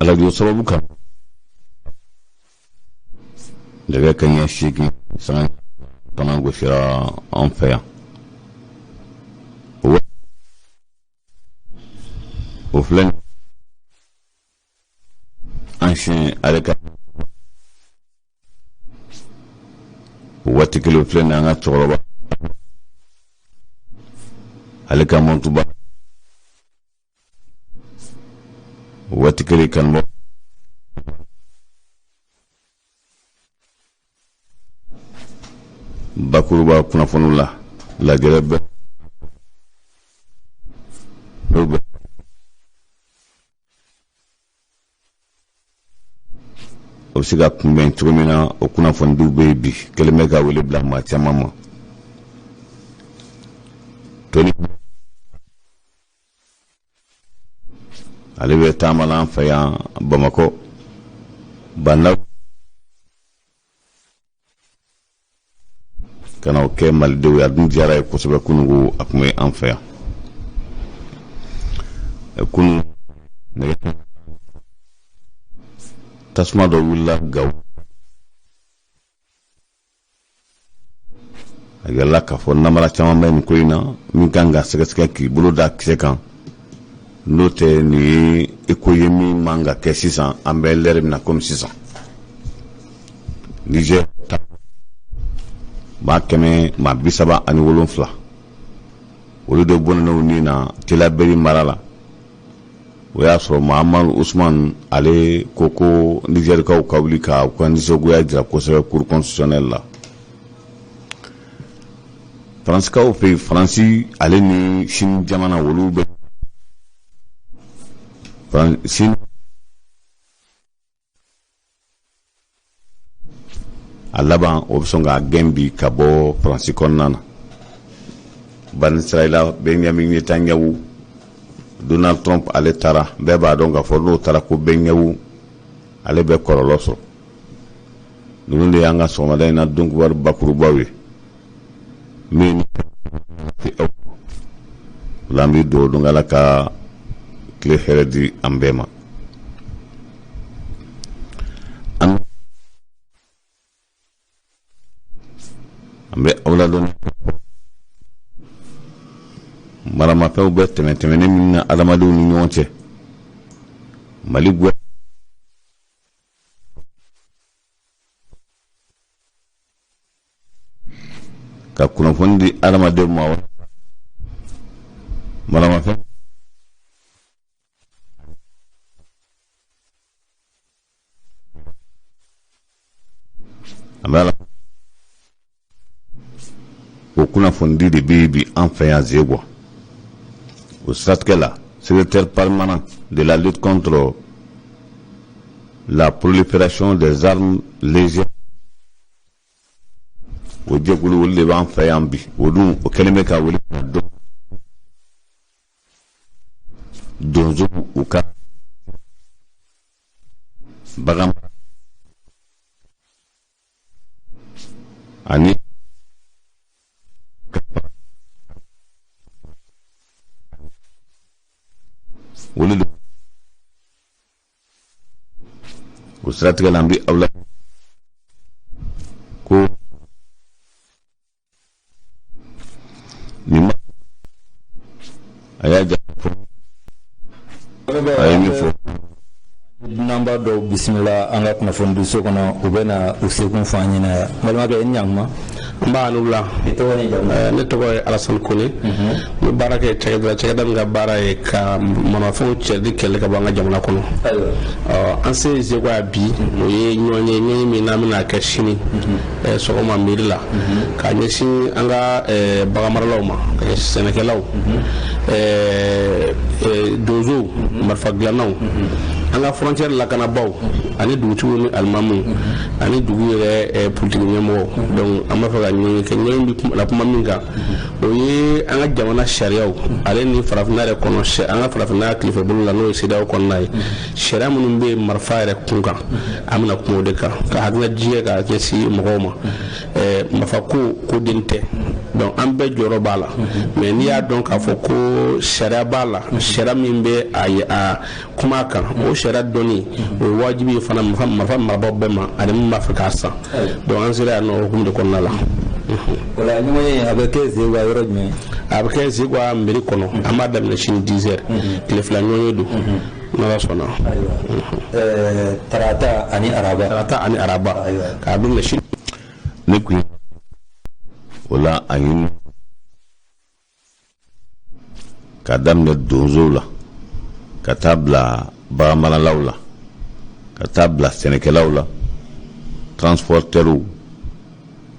alajo sababu kan daga kan ya shiki san kana goshira an faya o flen ancien aleka wati kilo flen nga tsoroba aleka montuba wati kili kan mo bakuruba kunafonula la gerebe rube o siga kunbɛn cogo min na o kunnafonidiw bɛ bi kelen bɛ ka wele bila maa caman ma toni ale bɛ taamala an fɛ yan Bamakɔ Bandaw kana o kɛ malidenw ye a dun diyara ye kosɛbɛ kunungo a tun bɛ an fɛ yan kunu tasuma dɔ wulila Gawo a yɛlɛla k'a fɔ namara caman bɛ nin ko in na min kan ka sɛgɛsɛgɛ k'i bolo da kisɛ kan n'o tɛ nin ye eko ye min man ka kɛ sisan an bɛ lɛrɛ min na komi sisan Niger maa 137 olu de bɔnɛw ni na Tilaberi mara la o y'a sɔrɔ Mahamadu Usman ale ko Nigerikaw ka wuli ka u ka nisɔngoya jira kosɛbɛ Cour constitutionnelle la Faranskaw fɛ yen Faransi ale ni Sini jamana olu bɛ Sini a laban o bɛ sɔn ka gɛn bi ka bɔ Faransi kɔnɔna na Bani Israila Benjamin Netanyahu Donald Trump ale taara bɛɛ b'a dɔn k'a fɔ n'o taara ko Benyahu ale bɛ kɔlɔlɔ sɔrɔ ninnu de y'an ka sɔgɔmada in na donkiwari bakurubaw ye min o la an bɛ dugawu dɔn Ala ka tile hɛrɛ di an bɛɛ ma an bɛ aw ladɔn maramafɛnw bɛ tɛmɛtɛmɛnen min na adamadenw ni ɲɔgɔn cɛ Mali gwa ka kunnafoni di adamadenw ma maramafɛn an bɛ Ala o kunnafoni di de bɛ bi an fɛ yan Zegwa au Stratkela, secrétaire permanent de la lutte contre la prolifération des armes légères. O jɛkulu olu de b'an fɛ yan bi o dun o kɛlen bɛ ka wele ka donso u ka bagan ani olu o siratigɛ an bɛ aw la ko nin a y'a ja fɔ a ye min fɔ n'an b'a dɔw bisimila an ka kunnafoni di so kɔnɔ u bɛ na u sekun fɔ an ɲɛna yan balimakɛ i ni ɲankuma n b'a nula ne tɔgɔ ye Alasani Kone n bɛ baara kɛ cakɛda min ka baara ye ka manafɛnw cɛli kɛlɛ ka bɔ an ka jamana kɔnɔ an se Zegwa bi o ye ɲɔgɔn min n'an bɛna kɛ sini sɔgɔma miiri la ka ɲɛsin an ka baganmaralaw ma ka ɲɛsin sɛnɛkɛlaw donsow marifa dilannaw an ka frontière lakanabaw ani dugutigiw ni alimamuw ani dugu yɛrɛ politiki ɲɛmɔgɔw donc an b'a fɛ ka ɲɛɲini kɛ ɲɛɲini bɛ la kuma min kan o ye an ka jamana sariyaw ale ni farafinna yɛrɛ kɔnɔ an ka farafinna tilefɛ bolo la n'o ye CEDEAO kɔnɔna ye sariya minnu bɛ marifa yɛrɛ kun kan an bɛna kuma o de kan ka hakilina jigɛ ka ɲɛsin mɔgɔw ma marifa ko den tɛ donc an bɛɛ jɔyɔrɔ b'a la mais n'i y'a dɔn k'a fɔ ko sariya b'a la sariya min bɛ a kuma kan o sariya dɔnni o ye wajibi ye fana marifa marabaaw bɛɛ ma ani min b'a fɛ k'a san donc an sera yan nɔ o hukumu de kɔnɔna la. Wala ɲɔgɔn ye a bɛ kɛ Zegwa yɔrɔ jumɛn? A bɛ kɛ Zegwa mairie kɔnɔ an b'a daminɛ sini 10 heures tile fila ɲɔgɔn ye don n'Ala sɔnna. Tarata ani araba k'a daminɛ sini. ne kun o la a ɲini ka daminɛ donsow la ka taa bila baganmaralaw la ka taa bila sɛnɛkɛlaw la transporteurs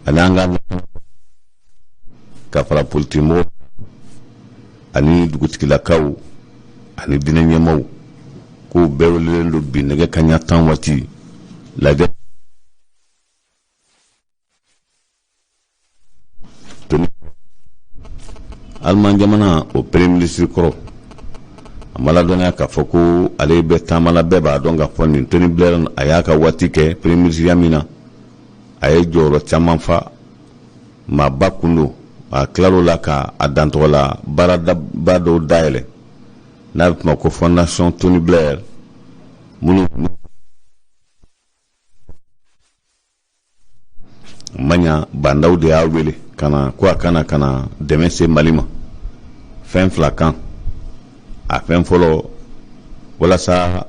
ani an ka fara politimɔgɔw ani dugutigilakaw ani diinɛ ɲɛmaaw k'u bɛɛ welelen don bi nɛgɛ kanɲɛ 10 waati lajɛ Alman jamana o premier ministre kɔrɔ a ma ladɔnya k'a fɔ ko ale bɛ taamala bɛɛ b'a dɔn k'a fɔ nin Tony Blair a y'a ka waati kɛ premier ministre min na a ye jɔyɔrɔ caman fa maaba kun don a tilar'o la ka a dantɔgɔ la baaraba dɔw dayɛlɛ n'a bɛ kuma ko fondation Tony Blair minnu manya bandaw de y'a wele kana ko a kana dɛmɛ se Mali ma fɛn fila kan a fɛn fɔlɔ walasa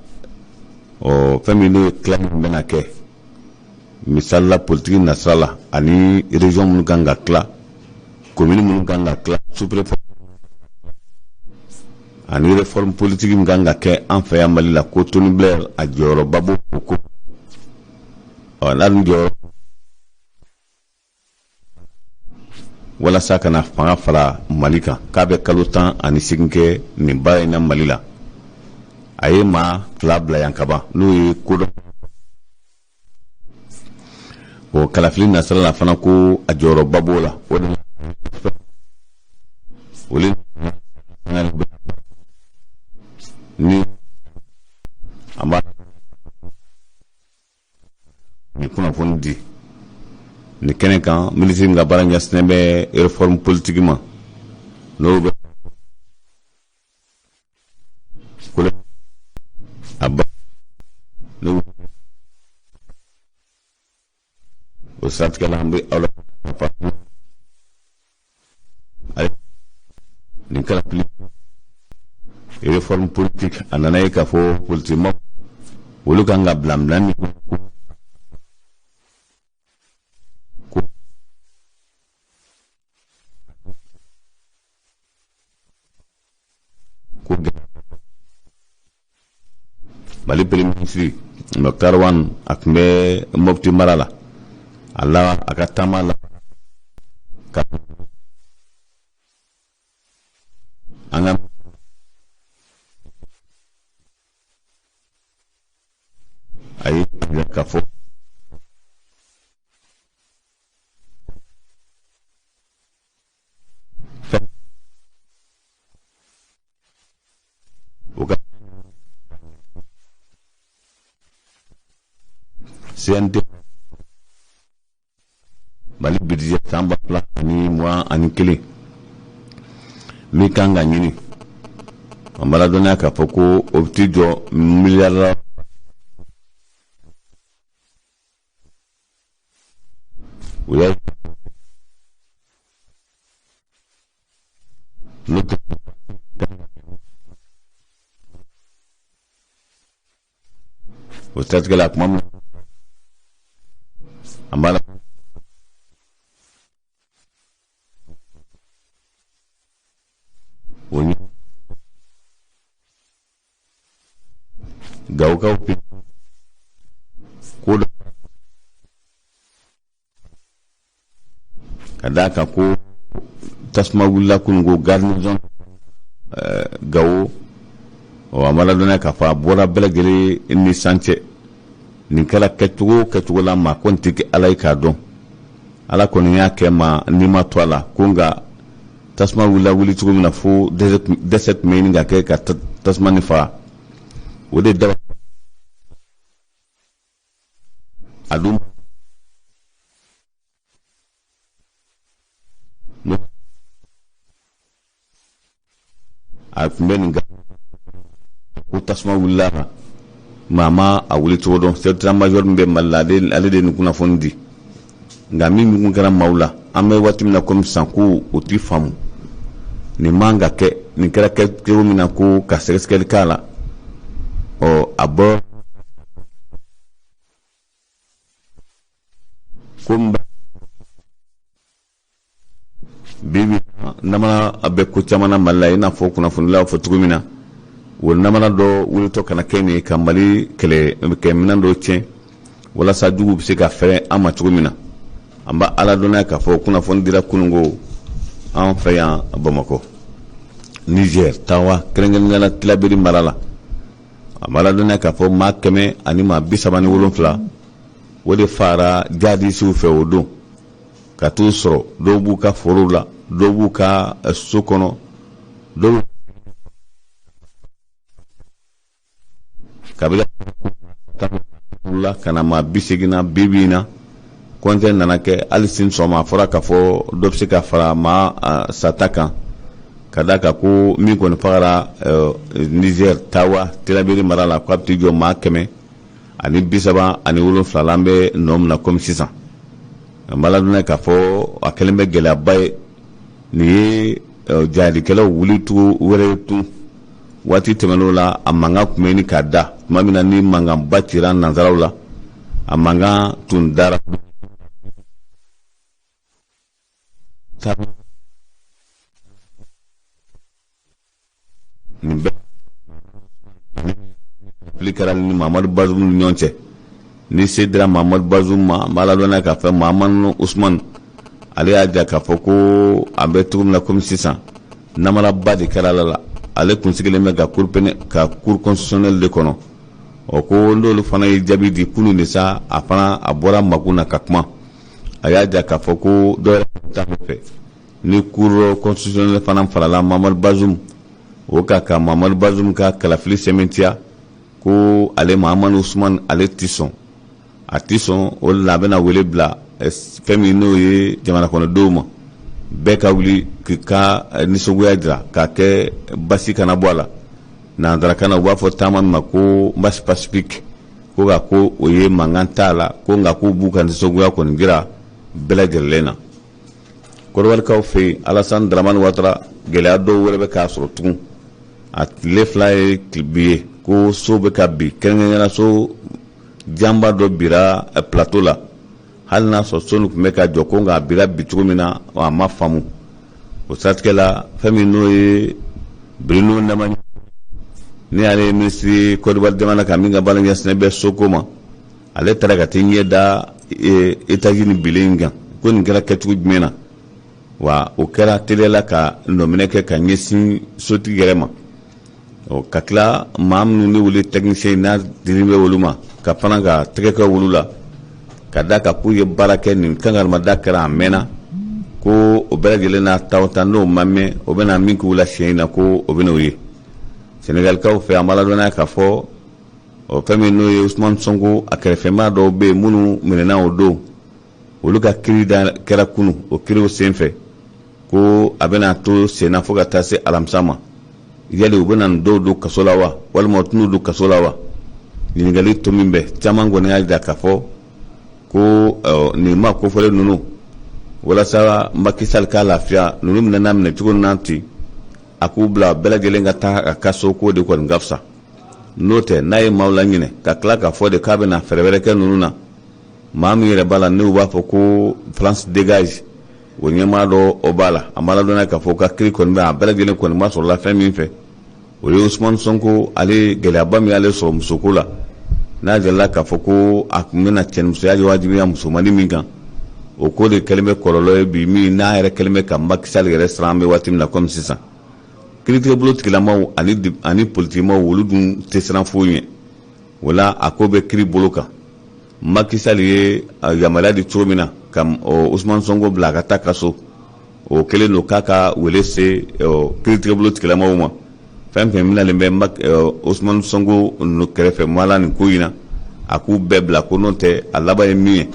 fɛn min n'o ye tila min bɛna kɛ misali la politiki nasira la ani région minnu kan ka tila commune minnu kan ka tila sous-préfet ani réforme politique min kan ka kɛ an fɛ yan Mali la ko Tony Blair a jɔyɔrɔba b'o ko n'a dun jɔyɔrɔ walasa kana fanga fara Mali kan k'a bɛ kalo 18 kɛ nin baara in na Mali la a ye maa fila bila yan kaban n'o ye kodɔn o kalafili nasira la fana ko a jɔyɔrɔba b'o la o de ni an b'a ni kunnafoni di ni kɛnɛ kan ministre ka baara ɲɛsinnen bɛ réforme politique ma n'o bɛ o siratigɛ la an bɛ aw la nin kalafili réforme politique a nana ye k'a fɔ politique ma olu kan ka bila minɛn min Mali premier ministre Dr. Wan a tun bɛ Mopti mara la a ka taama la ka an ka a ye ka fɔ CNT Mali budget san 2021 min kan ka ɲini an b'a ladɔnya k'a fɔ ko o bɛ t'i jɔ miliyari la o y'a o siratigɛ la kuma min an b'a la o ni gawukaw ko dɔ ka d'a kan ko tasuma wulila kunun ko garnison Gawo an b'a ladɔnya k'a fɔ a bɔra bɛɛ lajɛlen ni san cɛ nin kɛra kɛcogo la maa kɔni tɛ kɛ Ala ye k'a dɔn Ala kɔni y'a kɛ ma n'i ma to a la ko nka tasuma wulila wuli cogo min na fo dɛsɛ tun bɛ ɲini ka kɛ ka tasuma nin faga o de daba a dun a tun bɛ nin ko tasuma wulila kan maa a wuli cogo dɔn secrétaire major min bɛ Mali la ale de ye nin kunnafoni di nka min kun kɛra maaw la an bɛ waati min na komi sisan ko o ti faamu nin man ka kɛ nin kɛra kɛcogo min na ko ka sɛgɛsɛgɛli k'a la a bɔ ko bibi namana a bɛ ko caman na Mali la i n'a fɔ kunnafonilaw fɔ cogo min na o namana dɔ wulitɔ kana kɛ nin ka Mali kɛminɛn dɔ tiɲɛ walasa jugu bɛ se ka fɛrɛ an ma cogo min na an b'a ala dɔnna k'a fɔ kunnafoni dira kununko an fɛ yan Bamakɔ Niger Tawa kɛrɛnkɛrɛnnenya la Tilaberi mara la an b'a ala dɔnna k'a fɔ maa 137 o de fara jihadisiw fɛ o don ka t'u sɔrɔ dɔw b'u ka forow la dɔw b'u ka so kɔnɔ dɔw kabila la kana maa 80 bibi na kɔntɛ nana kɛ hali sini sɔgɔma a fɔra k'a fɔ dɔ bɛ se ka fara maa sata kan ka da kan ko min kɔni fagara Niger Tawa Tilaberi mara la k'a bɛ t'i jɔ maa 137 la an bɛ nɔ min na komi sisan an b'a ladɔnna k'a fɔ a kɛlen bɛ gɛlɛyaba ye nin ye jihadikɛlaw wuli cogo wɛrɛ tun waati tɛmɛn'o la a mankan tun bɛ ɲini k'a da tuma min na ni mankanba cira nanzaraw la a mankan tun dara nin bɛɛ kɛra ni Mamadu Bazoum ni ɲɔgɔn cɛ ni se dira Mamadu Bazoum ma an b'a ladɔnna k'a fɔ Mahamanu Usmane ale y'a ja k'a fɔ ko an bɛ cogo min na komi sisan namaraba de kɛra ala la ale kun sigilen bɛ ka cour constitutionnelle de kɔnɔ ko n'olu fana ye jaabi di kunun de sa a fana a bɔra makun na ka kuma a y'a ja k'a fɔ ko dɔ yɛrɛ ta fɛ ni cour constitutionnelle fana farala Mamadu Bazoum o ka Mamadu Bazoum ka kalafili sɛmɛntiya ko ale Mahamanu Usmane ale ti sɔn a ti sɔn o de la a bɛna wele bila fɛn min n'o ye jamana kɔnɔdenw ma bɛɛ ka wuli k'i ka nisɔngoya jira k'a kɛ basi kana bɔ a la nanzarakan na u b'a fɔ taama min ma ko marche pacifique ko nka ko o ye mankan t'a la ko nka k'u b'u ka nisɔngoya kɔni jira bɛɛ lajɛlen na Kɔrɔbalikaw fɛ yen Alassane Dramane Ouattara gɛlɛya dɔw wɛrɛ bɛ k'a sɔrɔ tugun a tile 2 ye bi ye ko so bɛ ka bi kɛrɛnkɛrɛnnenya so janba dɔ bira plateau la hali n'a sɔrɔ so nin tun bɛ ka jɔ ko nka a bira bi cogo min na a ma faamu o siratigɛ la fɛn min n'o ye Bruno Ndamani ni ale ye ministre Côte d'Ivoire jamana kan min ka baara ɲɛsinnen bɛ soko ma ale taara ka t'i ɲɛ da États-Unis bilen kan ko nin kɛra kɛcogo jumɛn na wa o kɛra teliyala ka nɔminɛ kɛ ka ɲɛsin sotigi yɛrɛ ma ka tila maa minnu ni wuli technicien n'a dilen bɛ olu ma ka fana ka tɛgɛ kɛ olu la ka da ka k'u ye baara kɛ nin kangarimada kɛra a mɛnna ko o bɛɛ lajɛlen n'a ta n'o ma mɛn o bɛna min k'u la siɲɛ in na ko o bɛn'o ye Senegalikaw fɛ an b'a ladɔnna k'a fɔ fɛn min n'o ye Ousmane Sonko a kɛrɛfɛmaa dɔw bɛ yen minnu minɛna o don olu ka kiiri kɛra kunu o kiiriw senfɛ ko a bɛna to senna fo ka taa se alamisa ma yali u bɛna nin dɔw don kaso la wa walima u tɛn'u don kaso la wa ɲininkali to min bɛ caman kɔni y'a jira k'a fɔ ko nin ma kofɔlen ninnu walasa Macky Sall ka lafiya ninnu minɛna minɛ cogo min na ten a k'u bila bɛɛ lajɛlen ka taa a ka so ko de kɔni ka fisa n'o tɛ n'a ye maaw la ɲinɛ ka tila k'a fɔ de k'a bɛna fɛɛrɛ wɛrɛ kɛ ninnu na maa min yɛrɛ b'a la n'u b'a fɔ ko France dégage o ɲɛmaa dɔ o b'a la an b'a ladɔnna k'a fɔ ka kiiri kɔni bɛ a bɛɛ lajɛlen kɔni ma sɔrɔla fɛn min fɛ o ye Ousmane Sonko ale gɛlɛyaba min y'ale sɔrɔ musoko la n'a jɛla k'a fɔ ko a tun bɛna cɛnimusoya wajibiya musomani min kan o ko de kɛlen bɛ kɔlɔlɔ ye bi min n'a yɛrɛ kɛlen bɛ ka Macky Sall yɛrɛ siran an bɛ waati min na komi sisan kiiritigɛbolo tigilamaw ani politikimaw olu dun tɛ siran foyi ɲɛ wala a ko bɛ kiiri bolo kan Macky Sall ye yamaruya di cogo min na ka Ousmane Sonko bila a ka taa kaso o kɛlen don k'a ka wele se kiiritigɛbolo tigilamaw ma fɛn fɛn minalen bɛ Ousmane Sonko kɛrɛfɛ mala nin ko in na a k'u bɛɛ bila ko n'o tɛ a laban ye min ye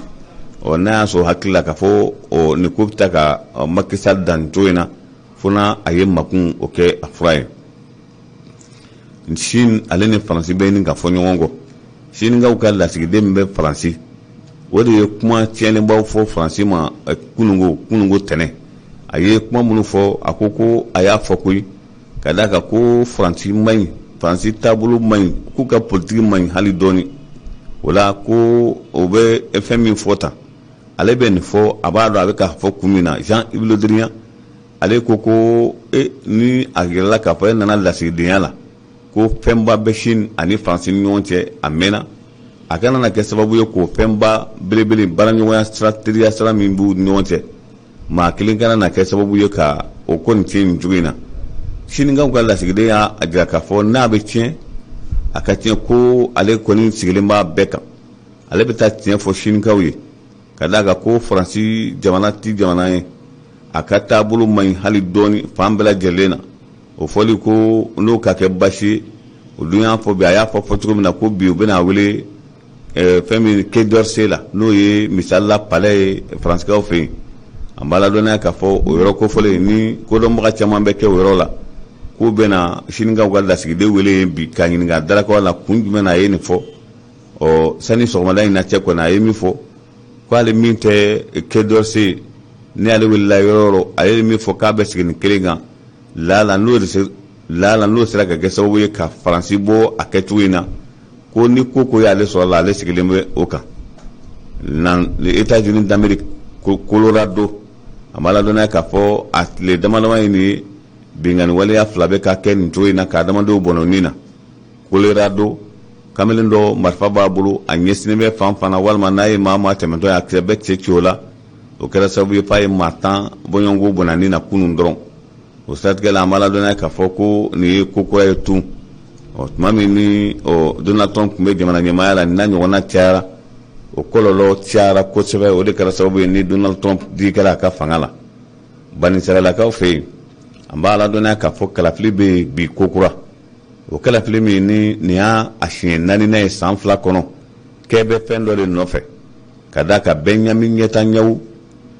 n'a y'a sɔrɔ hakili la k'a fɔ nin ko bɛ taa ka Macky Sall dan nin cogo in na fo n'a a ye makun o kɛ a fura ye Chine ale ni France bɛ ni ka fɔ ɲɔgɔn kɔ Sinikaw ka lasigiden bɛ France o de ye kuma tiɲɛlenbaw fɔ France ma kunungo tɛnɛ a ye kuma minnu fɔ a ko a y'a fɔ koyi ka d'a kan ko France man ɲi France taabolo man ɲi k'u ka politique man ɲi hali dɔɔni o la ko o bɛ fɛn min fɔ tan ale bɛ nin fɔ a b'a dɔn a bɛ k'a fɔ kun min na Jean-Yves Le Drian ale ko ni a yɛrɛla k'a fɔ e nana lasigidenya la ko fɛnba bɛ Chine ani France ni ɲɔgɔn cɛ a mɛnna a kana na kɛ sababu ye k'o fɛnba belebele baaraɲɔgɔnya teriya sira min b'u ni ɲɔgɔn cɛ maa kelen kana na kɛ sababu ye ka o ko nin tiɲɛ nin cogo in na Sinikaw ka lasigiden y'a jira k'a fɔ n'a bɛ tiɲɛ a ka tiɲɛ ko ale kɔni sigilen b'a bɛɛ kan ale bɛ taa tiɲɛ fɔ Sinikaw ye ka d'a kan ko France jamana ti jamana ye a ka taabolo man ɲi hali dɔɔni fan bɛɛ lajɛlen na o fɔli ko n'o ka kɛ basi ye o dun y'a fɔ bi a y'a fɔ cogo min na ko bi u bɛna wele fɛn min Quai d'Orsay la n'o ye misalila palais ye Faransikɛw fɛ yen an b'a ladɔnniya k'a fɔ o yɔrɔ kofɔlen ni kodɔnbaga caman bɛ kɛ o yɔrɔ la k'u bɛna Sinikaw ka lasigiden wele yen bi k'a ɲininka Darakaw la kun jumɛn na a ye nin fɔ sani sɔgɔmada in na cɛ kɔni a ye min fɔ k'ale min tɛ Quai d'Orsay ni ale wulila yɔrɔ a ye min fɔ k'a bɛ sigi nin kelen kan lala n'o sera ka kɛ sababu ye ka Faransi bɔ a kɛcogo in na ko ni ko y'ale sɔrɔ la ale sigilen bɛ o kan les États-Unis d'Amérique Colorado a b'a ladɔnniya k'a fɔ a tile damadama ye nin ye bingani waleya fila bɛ ka kɛ nin cogo in na k'a damadenw bɔnɔ nin na Colorado kamalen dɔ marifa b'a bolo a ɲɛsinnen bɛ fan fana walima n'a ye maa tɛmɛtɔ ye a kisɛ bɛ cɛ ci o la o kɛra sababu ye f'a ye maa 10 bɔɲɔgɔnko bɔnna na kunun dɔrɔn o siratigɛ la an b'a ladɔnniya k'a fɔ ko nin ye ko kura ye tun tuma min ni Donald Trump tun bɛ jamana ɲɛmaaya la nin n'a ɲɔgɔnna cayara o kɔlɔlɔ cayara kosɛbɛ o de kɛra sababu ye ni Donald Trump digi kɛra a ka fanga la banisiralakaw fɛ yen an b'a ladɔnniya k'a fɔ kalafili bɛ bi ko kura o kalafili min ni nin y'a siɲɛ 4nan ye san 2 kɔnɔ kɛ bɛ fɛn dɔ de nɔfɛ ka d'a kan Benjamin Netanyahu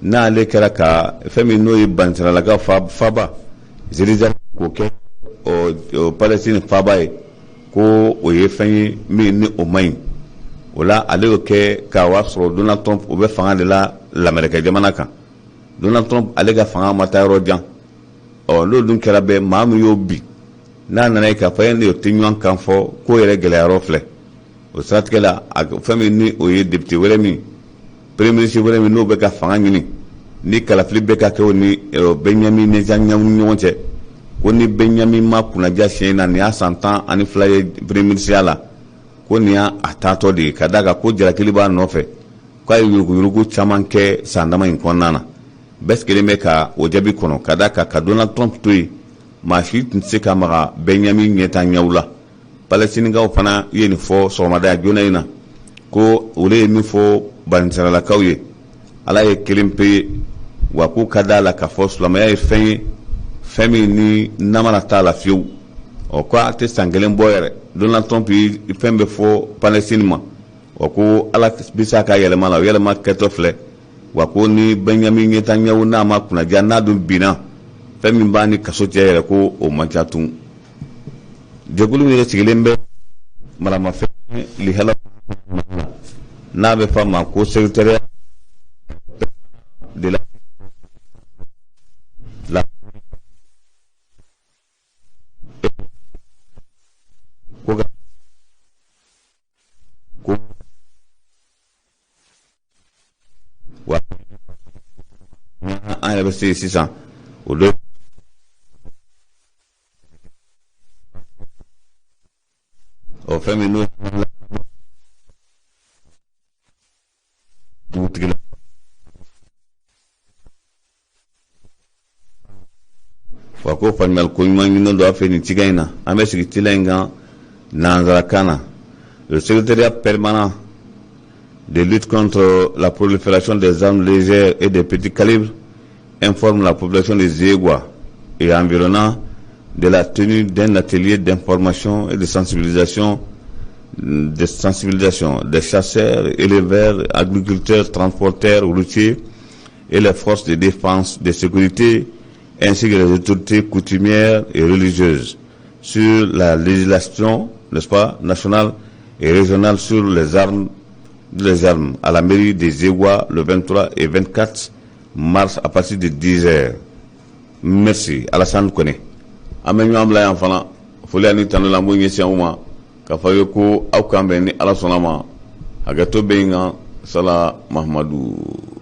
n'ale kɛra ka fɛn min n'o ye banisiralakaw faba Jérusalem k'o kɛ Palestine faba ye ko o ye fɛn ye min ni o man ɲi o la ale y'o kɛ k'a wa sɔrɔ Donald Trump o bɛ fanga de la Amerika jamana kan Donald Trump ale ka fanga ma taa yɔrɔ jan n'o dun kɛra bɛɛ maa min y'o bi n'a nana ye k'a fɔ e de tɛ ɲɔgɔn kan fɔ ko yɛrɛ gɛlɛyayɔrɔ filɛ o siratigɛ la fɛn min ni o ye député wɛrɛ min premier ministre wɛrɛ min n'o bɛ ka fanga ɲini ni kalafili bɛ ka kɛ o ni Benjamin Netanyahu ni ɲɔgɔn cɛ ko ni Benjamin ma kunnaja siɲɛ na nin y'a san 12 ye premier ministre la ko nin y'a taatɔ de ye ka d'a kan ko jalakili b'a nɔfɛ k'a ye yuruguyurugu caman kɛ san dama in kɔnɔna na bɛɛ sigilen bɛ ka o jaabi kɔnɔ ka d'a kan ka Donald Trump to yen maa si tun tɛ se ka maga Benjamin Netanyahu la Palestinikaw fana ye nin fɔ sɔgɔmada joona in na ko olu ye min fɔ banisiralakaw ye ala ye kelen pe ye wa k'u ka d'a la k'a fɔ silamɛya ye fɛn ye fɛn min ni namara t'a la fiyewu ko a tɛ san kelen bɔ yɛrɛ Donald Trump ye fɛn bɛ fɔ Palestine ma ko ala bɛ se a ka yɛlɛma la o yɛlɛma kɛtɔ filɛ wa ko ni Benjamin Netanyahu n'a ma kunnaja n'a dun binna fɛn min b'a ni kaso cɛ yɛrɛ ko o man ca tun jɛkulu yɛrɛ sigilen bɛ maramafɛn lihala n'a bɛ f'a ma ko secrétariat de la an yɛrɛ bɛ se sisan o dɔ fɛn min n'o dugutigi la wa ko faamuyali ko ɲuman ɲini dɔ a fɛ nin cikan in na an bɛ sigi tila in kan nanzarakan na le secrétariat permanent de lutte contre la prolifération des armes légères et des petits calibres informe la population des Zégois et environnants de la tenue d'un atelier d'information et de sensibilisation des chasseurs, éleveurs, agriculteurs, transporteurs, routiers et les forces de défense, de sécurité, ainsi que les autorités coutumières et religieuses sur la législation, n'est-ce pas, nationale et régionale sur les armes à la mairie des Ewa le 23 et 24 mars à partir de 10h. Merci. Alassane Kone. Amenyo amla en fana. Foli ani tanula mo nyesi uma. Ka fayo ko au kambe ni ala sonama. Agato benga sala Mahamadou.